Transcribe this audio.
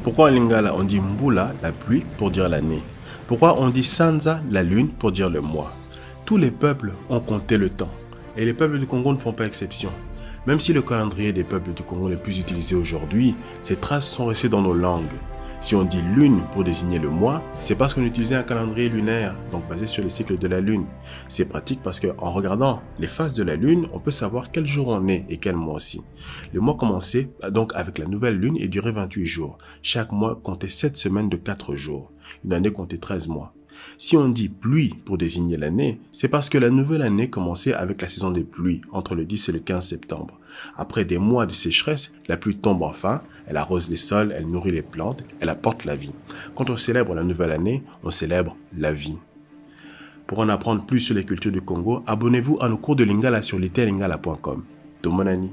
Pourquoi en lingala on dit mbula, la pluie, pour dire l'année? Pourquoi on dit sanza, la lune, pour dire le mois? Tous les peuples ont compté le temps, et les peuples du Congo ne font pas exception. Même si le calendrier des peuples du Congo est le plus utilisé aujourd'hui, ces traces sont restées dans nos langues. Si on dit lune pour désigner le mois, c'est parce qu'on utilisait un calendrier lunaire, donc basé sur les cycles de la lune. C'est pratique parce qu'en regardant les phases de la lune, on peut savoir quel jour on est et quel mois aussi. Le mois commençait donc avec la nouvelle lune et durait 28 jours. Chaque mois comptait 7 semaines de 4 jours. Une année comptait 13 mois. Si on dit pluie pour désigner l'année, c'est parce que la nouvelle année commençait avec la saison des pluies, entre le 10 et le 15 septembre. Après des mois de sécheresse, la pluie tombe enfin, elle arrose les sols, elle nourrit les plantes, elle apporte la vie. Quand on célèbre la nouvelle année, on célèbre la vie. Pour en apprendre plus sur les cultures du Congo, abonnez-vous à nos cours de Lingala sur literlingala.com. Tomonani.